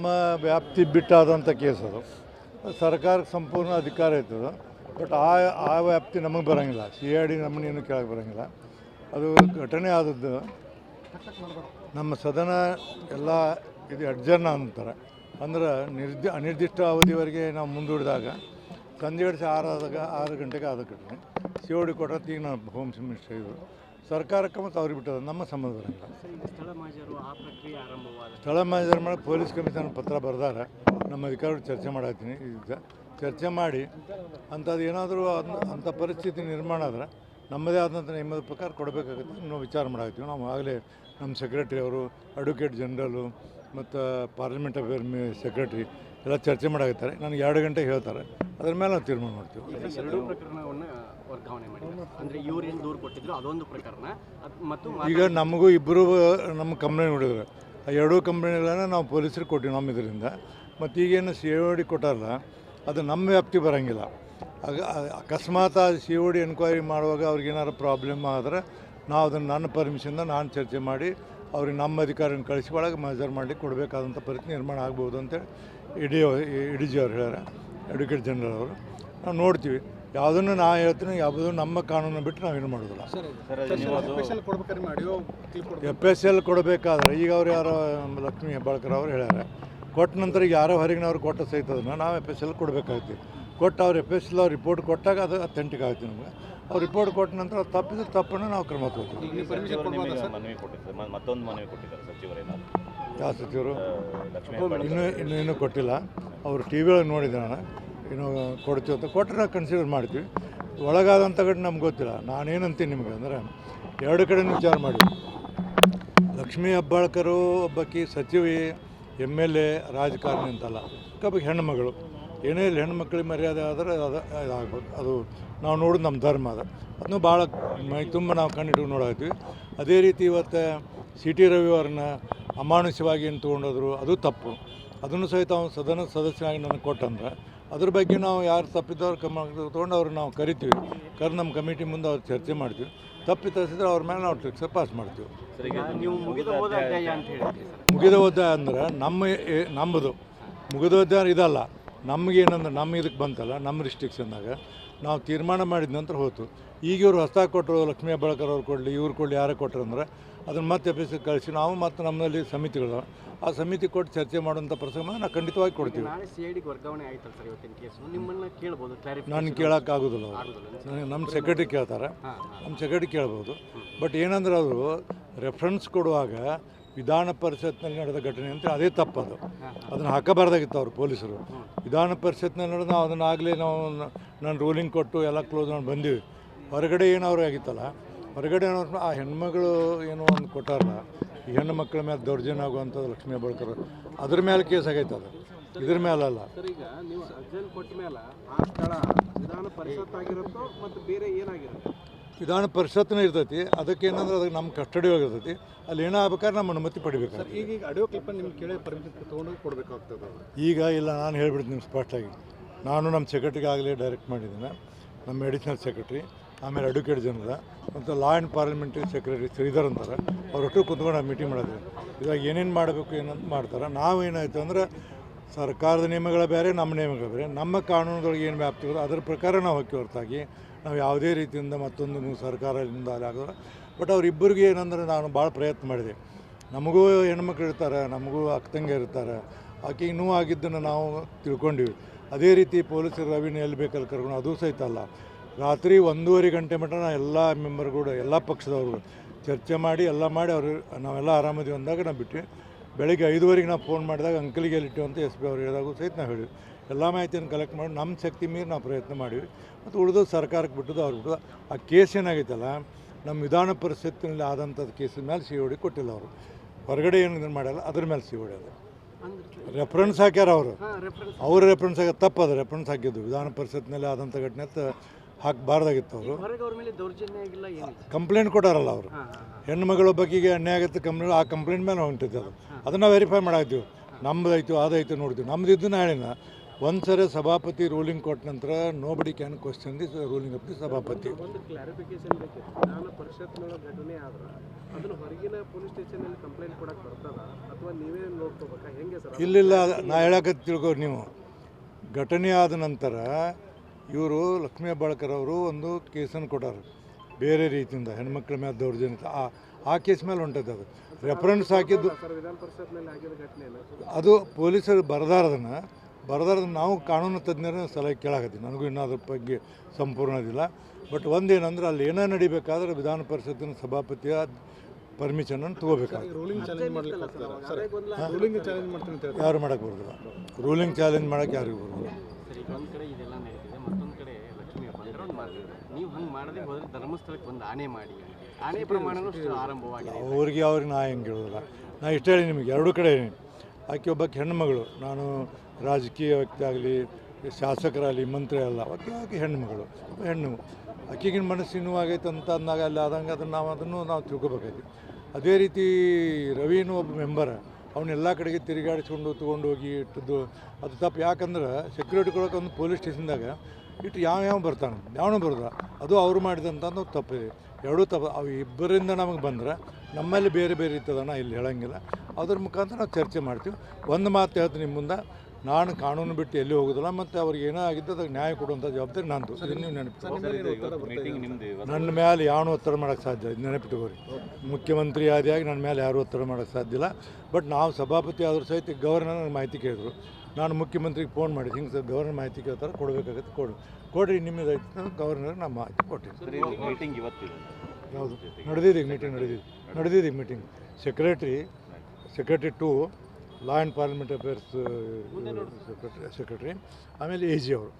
ನಮ್ಮ ವ್ಯಾಪ್ತಿ ಬಿಟ್ಟಾದಂಥ ಕೇಸ್ ಅದು. ಸರ್ಕಾರಕ್ಕೆ ಸಂಪೂರ್ಣ ಅಧಿಕಾರ ಇರ್ತದೆ. ಬಟ್ ಆ ವ್ಯಾಪ್ತಿ ನಮಗೆ ಬರೋಂಗಿಲ್ಲ. CID ನಮ್ಮನ್ನೇನು ಕೇಳಕ್ಕೆ ಬರೋಂಗಿಲ್ಲ. ಅದು ಘಟನೆ ಆದದ್ದು ನಮ್ಮ ಸದನ ಎಲ್ಲ ಇದು ಅಡ್ಜರ್ನ್ ಅಂತಾರೆ. ಅಂದ್ರೆ ಅನಿರ್ದಿಷ್ಟ ಅವಧಿವರೆಗೆ ನಾವು ಮುಂದೂಡಿದಾಗ ಸಂಜೆ 6 ಗಂಟೆಗೆ ಆದ ಘಟನೆ. COD ಕೊಟ್ಟದ್ದು ಈಗ ನಾನು ಹೋಮ್ ಮಿನಿಸ್ಟರ್ ಇದ್ದರು. ಸರ್ಕಾರಕ್ಕೆ ಮತ್ತು ಅವ್ರಿಗೆ ಬಿಟ್ಟದ ನಮ್ಮ ಸಂಬಂಧ ಬರೋಂಗಿಲ್ಲ. ಸ್ಥಳ ಮಾಜರು ಮಾಡಿ ಪೊಲೀಸ್ ಕಮಿಷನ್ ಪತ್ರ ಬರೆದಾರ. ನಮ್ಮ ಅಧಿಕಾರಿಗಳು ಚರ್ಚೆ ಮಾಡತ್ತೀನಿ. ಈಗ ಚರ್ಚೆ ಮಾಡಿ ಅಂಥದ್ದು ಏನಾದರೂ ಅಂಥ ಪರಿಸ್ಥಿತಿ ನಿರ್ಮಾಣ ಆದ್ರೆ ನಮ್ಮದೇ ಆದಂಥ ನಿಯಮದ ಪ್ರಕಾರ ಕೊಡಬೇಕಾಗುತ್ತೆ. ನಾವು ವಿಚಾರ ಮಾಡಾಕ್ತೀವಿ. ನಾವು ಆಗಲೇ ನಮ್ಮ ಸೆಕ್ರೆಟ್ರಿ ಅವರು, ಅಡ್ವೊಕೇಟ್ ಜನರಲು ಮತ್ತು ಪಾರ್ಲಿಮೆಂಟ್ ಅಫೇರ್ ಸೆಕ್ರೆಟ್ರಿ ಎಲ್ಲ ಚರ್ಚೆ ಮಾಡಾಕತ್ತಾರೆ. ನನಗೆ 2 ಗಂಟೆಗೆ ಹೇಳ್ತಾರೆ. ಅದ್ರ ಮೇಲೆ ನಾವು ತೀರ್ಮಾನ ಮಾಡ್ತೀವಿ. ಎರಡೂ ಪ್ರಕರಣವನ್ನು ವರ್ಗಾವಣೆ ಮಾಡಿದ್ದಾರೆ. ಅಂದರೆ ಇವ್ರು ಏನು ದೂರು ಕೊಟ್ಟಿದ್ರು ಅದೊಂದು ಪ್ರಕರಣ ಮತ್ತು ಈಗ ನಮಗೂ ಇಬ್ಬರು ನಮ್ಮ ಕಂಪ್ಲೇಂಟ್ ಹೊಡಿದ್ರು. ಆ 2 ಕಂಪ್ಲೇಂಟ್ಗಳನ್ನು ನಾವು ಪೊಲೀಸರಿಗೆ ಕೊಟ್ಟಿವಿ ನಮ್ಮ ಇದರಿಂದ. ಮತ್ತು ಈಗೇನು COD ಕೊಟ್ಟಾರಲ್ಲ ಅದು ನಮ್ಮ ವ್ಯಾಪ್ತಿ ಬರೋಂಗಿಲ್ಲ. ಅಕಸ್ಮಾತ್ ಆ COD ಎನ್ಕ್ವೈರಿ ಮಾಡುವಾಗ ಅವ್ರಿಗೇನಾರು ಪ್ರಾಬ್ಲಮ್ ಆದರೆ ನಾವು ಅದನ್ನು ನನ್ನ ಪರ್ಮಿಷನ್ದ ನಾನು ಚರ್ಚೆ ಮಾಡಿ ಅವ್ರಿಗೆ ನಮ್ಮ ಅಧಿಕಾರಿನ ಕಳಿಸಿ ಒಳಗೆ ಮೆಜರ್ ಮಾಡಿ ಕೊಡಬೇಕಾದಂಥ ಪರಿಸ್ಥಿತಿ ನಿರ್ಮಾಣ ಆಗ್ಬೋದು ಅಂತೇಳಿ IDG ಅವ್ರು ಹೇಳ್ಯಾರ, ಅಡ್ವೊಕೇಟ್ ಜನರಲ್ ಅವರು. ನಾವು ನೋಡ್ತೀವಿ. ಯಾವುದನ್ನು ನಾನು ಹೇಳ್ತೀನಿ, ಯಾವುದೂ ನಮ್ಮ ಕಾನೂನು ಬಿಟ್ಟು ನಾವೇನು ಮಾಡೋದಿಲ್ಲ. FSL ಕೊಡಬೇಕಾದ್ರೆ ಈಗ ಅವ್ರು ಯಾರೋ ಲಕ್ಷ್ಮೀ ಹೆಬ್ಬಾಳ್ಕರ್ ಅವರು ಹೇಳ್ಯಾರ. ಕೊಟ್ಟ ನಂತರ ಈಗ ಯಾರೋ ಹೊರಗಿನವ್ರು ಕೊಟ್ಟ ಸಹಿತದನ್ನು ನಾವು FSL ಕೊಡಬೇಕಾಗ್ತೀವಿ. ಕೊಟ್ಟು ಅವ್ರು FSL ಅವ್ರು ರಿಪೋರ್ಟ್ ಕೊಟ್ಟಾಗ ಅದು ಅಥೆಂಟಿಕ್ ಆಗುತ್ತೆ ನಮಗೆ. ಅವ್ರು ರಿಪೋರ್ಟ್ ಕೊಟ್ಟ ನಂತರ ತಪ್ಪಿದ್ರೆ ತಪ್ಪನ್ನು ನಾವು ಕ್ರಮ ತಗೋತೀವಿ. ಯಾವ ಸಚಿವರು ಇನ್ನೂ ಕೊಟ್ಟಿಲ್ಲ. ಅವರು TV ಒಳಗೆ ನೋಡಿದ್ದೆ ನಾನು. ಇನ್ನೂ ಕೊಡ್ತೀವಿ ಅಂತ ಕೊಟ್ಟರೆ ನಾವು ಕನ್ಸಿಡರ್ ಮಾಡ್ತೀವಿ. ಒಳಗಾದಂಥ ಕಡೆ ನಮ್ಗೆ ಗೊತ್ತಿಲ್ಲ. ನಾನೇನಂತೀನಿ ನಿಮಗೆ ಅಂದರೆ 2 ಕಡೆ ವಿಚಾರ ಮಾಡಿ. ಲಕ್ಷ್ಮೀ ಹೆಬ್ಬಾಳ್ಕರು ಒಬ್ಬಾಕಿ ಸಚಿವೆ, MLA, ರಾಜಕಾರಣಿ ಅಂತಲ್ಲ. ಒಬ್ಬಾಕಿ ಹೆಣ್ಣುಮಗಳು. ಏನೇ ಇಲ್ಲ, ಹೆಣ್ಮಕ್ಳಿಗೆ ಮರ್ಯಾದೆ ಆದರೆ ಅದಾಗಬೇಕು. ಅದು ನಾವು ನೋಡೋದು ನಮ್ಮ ಧರ್ಮ ಅದು. ಅದನ್ನು ಭಾಳ ಮೈ ತುಂಬ ನಾವು ಕಣ್ಣಿಟ್ಟು ನೋಡಾಕ್ತೀವಿ. ಅದೇ ರೀತಿ ಇವತ್ತು CT ರವಿ ಅವ್ರನ್ನ ಅಮಾನುಷವಾಗಿ ಏನು ತೊಗೊಂಡೋದ್ರು ಅದು ತಪ್ಪು. ಅದನ್ನು ಸಹಿತ ಅವ್ನು ಸದನ ಸದಸ್ಯನಾಗಿ ನನಗೆ ಕೊಟ್ಟಂದ್ರೆ ಅದ್ರ ಬಗ್ಗೆ ನಾವು ಯಾರು ತಪ್ಪಿದ್ದವ್ರು ತೊಗೊಂಡು ಅವ್ರು ನಾವು ಕರಿತೀವಿ. ನಮ್ಮ ಕಮಿಟಿ ಮುಂದೆ ಅವ್ರು ಚರ್ಚೆ ಮಾಡ್ತೀವಿ. ತಪ್ಪಿತರಿಸಿದ್ರೆ ಅವ್ರ ಮೇಲೆ ನಾವು ಟ್ರಿಕ್ಸ್ ಪಾಸ್ ಮಾಡ್ತೀವಿ. ಮುಗಿದ ಅಧ್ಯಾಯ ಅಂದ್ರೆ ನಮ್ಮದು ಮುಗಿದ ಅಧ್ಯಾಯ ಇದಲ್ಲ. ನಮಗೇನಂದ್ರೆ ನಮ್ಮ ಇದಕ್ಕೆ ಬಂತಲ್ಲ, ನಮ್ಮ ರಿಸ್ಟ್ರಿಕ್ಷನ್ದಾಗ ನಾವು ತೀರ್ಮಾನ ಮಾಡಿದ ನಂತರ ಹೋಯ್ತು. ಈಗ ಇವರು ಹೊಸ್ದಾಗಿ ಕೊಟ್ಟರು, ಲಕ್ಷ್ಮೀ ಹೆಬ್ಬಾಳ್ಕರ್ ಅವ್ರು ಕೊಡಲಿ, ಇವ್ರು ಕೊಡಲಿ, ಯಾರೇ ಕೊಟ್ಟರು ಅಂದ್ರೆ ಅದನ್ನು ಮತ್ತೆ FSL ಕಳಿಸಿ ನಾವು ಮತ್ತು ನಮ್ಮಲ್ಲಿ ಸಮಿತಿಗಳು ಆ ಸಮಿತಿ ಕೊಟ್ಟು ಚರ್ಚೆ ಮಾಡುವಂಥ ಪ್ರಸಂಗ ನಾವು ಖಂಡಿತವಾಗಿ ಕೊಡ್ತೀವಿ. ನಾನು ಕೇಳೋಕ್ಕಾಗೋದಿಲ್ಲ. ಅವರು ನಮ್ಮ ಸೆಕ್ರೆಟ್ರಿ ಕೇಳ್ತಾರೆ, ನಮ್ಮ ಸೆಕ್ರೆಟ್ರಿ ಕೇಳ್ಬೋದು. ಬಟ್ ಏನಂದ್ರೆ ಅವರು ರೆಫರೆನ್ಸ್ ಕೊಡುವಾಗ ವಿಧಾನ ಪರಿಷತ್ನಲ್ಲಿ ನಡೆದ ಘಟನೆ ಅಂತ ಅದೇ ತಪ್ಪದು. ಅದನ್ನು ಹಾಕಬಾರ್ದಾಗಿತ್ತು ಅವರು ಪೊಲೀಸರು. ವಿಧಾನ ಪರಿಷತ್ನಲ್ಲಿ ನಡೆದ ನಾವು ಅದನ್ನು ಆಗಲೇ ನಾನು ರೂಲಿಂಗ್ ಕೊಟ್ಟು ಎಲ್ಲ ಕ್ಲೋಸ್ ಮಾಡಿ ಬಂದೀವಿ. ಹೊರಗಡೆ ಏನವ್ರು ಆಗಿತ್ತಲ್ಲ, ಹೊರಗಡೆ ಏನೋ ಆ ಹೆಣ್ಮಗಳು ಏನೋ ಒಂದು ಕೊಟ್ಟಾರಲ್ಲ, ಈ ಹೆಣ್ಣು ಮಕ್ಕಳ ಮೇಲೆ ದೌರ್ಜನ್ಯ ಆಗುವಂಥದ್ದು ಲಕ್ಷ್ಮೀ ಹೆಬ್ಬಾಳ್ಕರ್ ಅದ್ರ ಮೇಲೆ ಕೇಸ್ ಆಗೈತೆ. ಅದು ಇದ್ರ ಮೇಲಲ್ಲ. ವಿಧಾನ ಪರಿಷತ್ನೇ ಇರ್ತೈತಿ. ಅದಕ್ಕೆ ಏನಂದ್ರೆ ಅದಕ್ಕೆ ನಮ್ಮ ಕಸ್ಟಡಿ ಆಗಿರ್ತೈತಿ. ಅಲ್ಲಿ ಏನೋ ಆಗ್ಬೇಕಾದ್ರೆ ನಮ್ಮ ಅನುಮತಿ ಪಡಿಬೇಕಾಗ್ತದೆ. ಈಗ ಇಲ್ಲ, ನಾನು ಹೇಳ್ಬಿಡ್ತೀನಿ ನಿಮ್ಗೆ ಸ್ಪಷ್ಟವಾಗಿ. ನಾನು ನಮ್ಮ ಸೆಕ್ರೆಟ್ರಿಗೆ ಆಗಲೇ ಡೈರೆಕ್ಟ್ ಮಾಡಿದ್ದೀನಿ. ನಮ್ಮ ಅಡಿಷನಲ್ ಸೆಕ್ರೆಟ್ರಿ, ಆಮೇಲೆ ಅಡ್ವೊಕೇಟ್ ಜನರಲ್ ಮತ್ತು law and parliamentary secretary Shridhar ಅಂತಾರೆ. ಅವ್ರೊಟ್ಟು ಕುತ್ಕೊಂಡು ನಾವು ಮೀಟಿಂಗ್ ಮಾಡಿದ್ವಿ. ಇವಾಗ ಏನೇನು ಮಾಡಬೇಕು ಏನಂತ ಮಾಡ್ತಾರೆ. ನಾವೇನಾಯಿತು ಅಂದರೆ ಸರ್ಕಾರದ ನಿಯಮಗಳ ಬೇರೆ, ನಮ್ಮ ನಿಯಮಗಳು ಬೇರೆ. ನಮ್ಮ ಕಾನೂನುಗಳಿಗೆ ಏನು ವ್ಯಾಪ್ತಿಗಳು ಅದರ ಪ್ರಕಾರ ನಾವು ಹೋಗಿ ಹೊರತಾಗಿ ನಾವು ಯಾವುದೇ ರೀತಿಯಿಂದ ಮತ್ತೊಂದು ಸರ್ಕಾರದಿಂದ ಆಗೋಲ್ಲ. ಬಟ್ ಅವರಿಬ್ಬರಿಗೆ ಏನಂದ್ರೆ ನಾನು ಭಾಳ ಪ್ರಯತ್ನ ಮಾಡಿದೆ. ನಮಗೂ ಹೆಣ್ಮಕ್ಳು ಇರ್ತಾರೆ, ನಮಗೂ ಅಕ್ಕಂಗೆ ಇರ್ತಾರೆ. ಆಕೆಗೆ ನೋವು ಆಗಿದ್ದನ್ನು ನಾವು ತಿಳ್ಕೊಂಡಿವಿ. ಅದೇ ರೀತಿ ಪೊಲೀಸರು ರವಿನ ಎಲ್ಲಿ ಬೇಕಲ್ಲಿ ಕರ್ಕೊಂಡು ಅದು ಸಹಿತ ಅಲ್ಲ. ರಾತ್ರಿ 1:30 ಗಂಟೆ ಮಟ್ಟ ನಾವು ಎಲ್ಲ ಮೆಂಬರ್ಗಳು, ಎಲ್ಲ ಪಕ್ಷದವ್ರು ಚರ್ಚೆ ಮಾಡಿ ಎಲ್ಲ ಮಾಡಿ ಅವರು ನಾವೆಲ್ಲ ಆರಾಮದೀವಿ ಅಂದಾಗ ನಾವು ಬಿಟ್ಟು ಬೆಳಗ್ಗೆ 5:30 ನಾವು ಫೋನ್ ಮಾಡಿದಾಗ ಅಂಕಲಿಗೆ ಎಲ್ಲಿಟ್ಟು ಅಂತ SP ಅವ್ರು ಹೇಳಿದಾಗೂ ಸಹಿತ ನಾವು ಹೇಳಿವಿ. ಎಲ್ಲ ಮಾಹಿತಿಯನ್ನು ಕಲೆಕ್ಟ್ ಮಾಡಿ ನಮ್ಮ ಶಕ್ತಿ ಮೀರಿ ನಾವು ಪ್ರಯತ್ನ ಮಾಡಿವಿ. ಮತ್ತು ಉಳಿದೋದು ಸರ್ಕಾರಕ್ಕೆ ಬಿಟ್ಟದ್ದು ಅವ್ರು ಬಿಟ್ಟದ್ದು. ಆ ಕೇಸ್ ಏನಾಗೈತಲ್ಲ, ನಮ್ಮ ವಿಧಾನ ಪರಿಷತ್ತಿನಲ್ಲಿ ಆದಂಥದ್ದು ಕೇಸಿನ ಮೇಲೆ COD ಕೊಟ್ಟಿಲ್ಲ. ಅವರು ಹೊರಗಡೆ ಏನು ಮಾಡಲ್ಲ, ಅದ್ರ ಮೇಲೆ COD ಅದು ರೆಫರೆನ್ಸ್ ಹಾಕ್ಯಾರ. ಅವ್ರ ರೆಫರೆನ್ಸ್ ಹಾಕಿ ತಪ್ಪದು. ರೆಫರೆನ್ಸ್ ಹಾಕಿದ್ದು ವಿಧಾನ ಪರಿಷತ್ನಲ್ಲಿ ಆದಂಥ ಘಟನೆ ಹಾಕಬಾರ್ದಾಗಿತ್ತು. ಅವರು ಕಂಪ್ಲೇಂಟ್ ಕೊಟ್ಟಾರಲ್ಲ, ಅವರು ಹೆಣ್ಣುಮಗಳ ಬಗ್ಗೆಗೆ ಅನ್ಯಾಯ ಆಗುತ್ತೆ ಕಂಪ್ಲೇಂಟ್, ಆ ಕಂಪ್ಲೇಂಟ್ ಮೇಲೆ ಹೊಂಟಿದ್ದು. ಅದನ್ನು ವೆರಿಫೈ ಮಾಡಾಕ್ತೀವಿ. ನಮ್ಮದಾಯ್ತು ಅದಾಯ್ತು ನೋಡ್ತೀವಿ. ನಮ್ಮದಿದ್ದು ಹೇಳಿನ ಒಂದು ಸರಿ ಸಭಾಪತಿ ರೂಲಿಂಗ್ ಕೊಟ್ಟ ನಂತರ nobody can question the ruling of the ಸಭಾಪತಿ. ಅದನ್ನು ಹೊರಗಿನ ಪೊಲೀಸ್ ಸ್ಟೇಷನಲ್ಲಿ ಕಂಪ್ಲೇಂಟ್ ಕೊಡಕ್ಕೆ ಬರ್ತದ ಅಥವಾ ನೀವೇ ನೋಡ್ಕೋಬೇಕಾ ಹೆಂಗೆ ಸರ್? ಇಲ್ಲ ನಾ ಹೇಳಕ್ಕೆ ತಿಳ್ಕೊ ನೀವು. ಘಟನೆ ಆದ ನಂತರ ಇವರು ಲಕ್ಷ್ಮೀ ಹೆಬ್ಬಾಳ್ಕರ್ ಅವರು ಒಂದು ಕೇಸನ್ನು ಕೊಟ್ಟಾರೆ ಬೇರೆ ರೀತಿಯಿಂದ ಹೆಣ್ಮಕ್ಳ ಮೇಲೆ ದೌರ್ಜನ್ಯ ಆ ಕೇಸ್ ಮೇಲೆ ಹೊಂಟೈತೆ. ಅದು ರೆಫರೆನ್ಸ್ ಹಾಕಿದ್ದು ಸರ್ ವಿಧಾನ ಪರಿಷತ್ನಲ್ಲಿ ಆಗಿದ ಘಟನೆ ಅದು ಪೊಲೀಸರು ಬರದಾರದನ್ನು ನಾವು ಕಾನೂನು ತಜ್ಞರ ಸಲಹೆ ಕೇಳಾಕತ್ತೀವಿ. ನನಗೂ ಇನ್ನೂ ಅದ್ರ ಬಗ್ಗೆ ಸಂಪೂರ್ಣ ಇದಿಲ್ಲ. ಬಟ್ ಒಂದೇನಂದ್ರೆ ಅಲ್ಲಿ ಏನೋ ನಡಿಬೇಕಾದ್ರೆ ವಿಧಾನ ಪರಿಷತ್ತಿನ ಸಭಾಪತಿಯ ಪರ್ಮಿಷನನ್ನು ತೊಗೋಬೇಕಾಗುತ್ತೆ. ರೂಲಿಂಗ್ ಚಾಲೆಂಜ್ ಮಾಡ್ಲಿಕ್ಕೆ ರೂಲಿಂಗ್ ಚಾಲೆಂಜ್ ಮಾಡ್ತೀನಿ ಅಂತ ಯಾರು ಮಾಡೋಕ್ಕೆ ಬರೋದಿಲ್ಲ. ರೂಲಿಂಗ್ ಚಾಲೆಂಜ್ ಮಾಡೋಕ್ಕೆ ಯಾರಿಗೂ ಬರೋದಿಲ್ಲ. ಸರಿ, ಒಂದು ಕಡೆ ಇದೆಲ್ಲ ನಡೀತಿದೆ, ಮತ್ತೊಂದು ಕಡೆ ಲಕ್ಷ್ಮೀ ಹೆಬ್ಬಾಳ್ಕರ್ ಒಂದು ಮಾಡಿದ್ದಾರೆ. ನೀವು ಹಂಗೆ ಮಾಡದೆ ಹೋದರೆ ಧರ್ಮಸ್ಥಳಕ್ಕೆ ಒಂದು ಆನೆ ಮಾಡಿ, ಆನೆ ಪ್ರಮಾಣನೂ ಆರಂಭವಾಗಿದೆ. ಅವ್ರಿಗೆ ನಾ ಹೆಂಗೆ ಹೇಳೋದಿಲ್ಲ. ನಾ ಇಷ್ಟ ಹೇಳಿ ನಿಮಗೆ ಎರಡೂ ಕಡೆ ಆಕೆ ಒಬ್ಬಕ್ಕೆ ಹೆಣ್ಣುಮಗಳು. ನಾನು ರಾಜಕೀಯ ವ್ಯಕ್ತಿ ಆಗಲಿ ಶಾಸಕರಾಗಲಿ ಮಂತ್ರಿ ಅಲ್ಲ, ಆಕೆ ಹೆಣ್ಣುಮಗಳು ಹೆಣ್ಣು. ಆಕೆಗಿನ ಮನಸ್ಸು ಇನ್ನೂ ಆಗೈತೆ ಅಂತ ಅಂದಾಗ ಅಲ್ಲಿ ಆದಂಗೆ ಅದನ್ನು ನಾವು ತಿಳ್ಕೊಬೇಕಾಯ್ತು. ಅದೇ ರೀತಿ ರವಿನೂ ಒಬ್ಬ ಮೆಂಬರ, ಅವನ್ನೆಲ್ಲ ಕಡೆಗೆ ತಿರುಗಾಡಿಸ್ಕೊಂಡು ತೊಗೊಂಡು ಹೋಗಿ ಇಟ್ಟದ್ದು ಅದು ತಪ್ಪು. ಯಾಕಂದ್ರೆ ಸೆಕ್ಯೂರಿಟಿ ಕೊಡೋಕೆ ಒಂದು ಪೊಲೀಸ್ ಸ್ಟೇಷನ್ದಾಗ ಇಟ್ಟು ಯಾವ ಬರ್ತಾನೆ ಯಾವನೂ ಬರೋದ, ಅದು ಅವ್ರು ಮಾಡಿದಂಥ ತಪ್ಪಿದೆ. ಎರಡೂ ತಪ್ಪು. ಅವು ಇಬ್ಬರಿಂದ ನಮಗೆ ಬಂದ್ರೆ ನಮ್ಮಲ್ಲಿ ಬೇರೆ ಬೇರೆ ಇರ್ತದಣ್ಣ, ಇಲ್ಲಿ ಹೇಳೋಂಗಿಲ್ಲ. ಅದ್ರ ಮುಖಾಂತರ ನಾವು ಚರ್ಚೆ ಮಾಡ್ತೀವಿ. ಒಂದು ಮಾತು ಹೇಳ್ತೀನಿ ನಿಮ್ಮ ಮುಂದೆ, ನಾನು ಕಾನೂನು ಬಿಟ್ಟು ಎಲ್ಲಿ ಹೋಗೋದಿಲ್ಲ. ಮತ್ತು ಅವ್ರಿಗೆ ಏನೋ ಆಗಿದ್ದು ಅದಕ್ಕೆ ನ್ಯಾಯ ಕೊಡುವಂಥ ಜವಾಬ್ದಾರಿ ನಂದು. ನೀವು ನೆನಪು ನನ್ನ ಮೇಲೆ ಯಾವನು ಒತ್ತಡ ಮಾಡೋಕ್ಕೆ ಸಾಧ್ಯ ಇಲ್ಲ. ನೆನಪಿಟ್ಟುಕೋರಿ, ಮುಖ್ಯಮಂತ್ರಿ ಆದಿಯಾಗಿ ನನ್ನ ಮೇಲೆ ಯಾರೂ ಒತ್ತಡ ಮಾಡೋಕ್ಕೆ ಸಾಧ್ಯ ಇಲ್ಲ. ಬಟ್ ನಾವು ಸಭಾಪತಿ ಆದರೂ ಸಹಿತ ಗವರ್ನರ್ ನನಗೆ ಮಾಹಿತಿ ಕೇಳಿದ್ರು. ನಾನು ಮುಖ್ಯಮಂತ್ರಿಗೆ ಫೋನ್ ಮಾಡಿದ್ದು, ಹಿಂಗೆ ಸರ್ ಗವರ್ನರ್ ಮಾಹಿತಿ ಕೇಳ್ತಾರೆ, ಕೊಡಬೇಕಾಗತ್ತೆ ಕೊಡ್ರಿ ನಿಮ್ಮದಾಯ್ತು. ಗವರ್ನರ್ ನಮ್ಮ ಮಾಹಿತಿ ಕೊಟ್ಟಿದ್ದೆ. ಮೀಟಿಂಗ್ ಇವತ್ತಿದೆ ಯಾವುದು ನಡೆದಿದೆ? ಮೀಟಿಂಗ್ ನಡೆದಿದೆ meeting. Secretary to law and parliament affairs secretary, ಆಮೇಲೆ AG ಅವರು.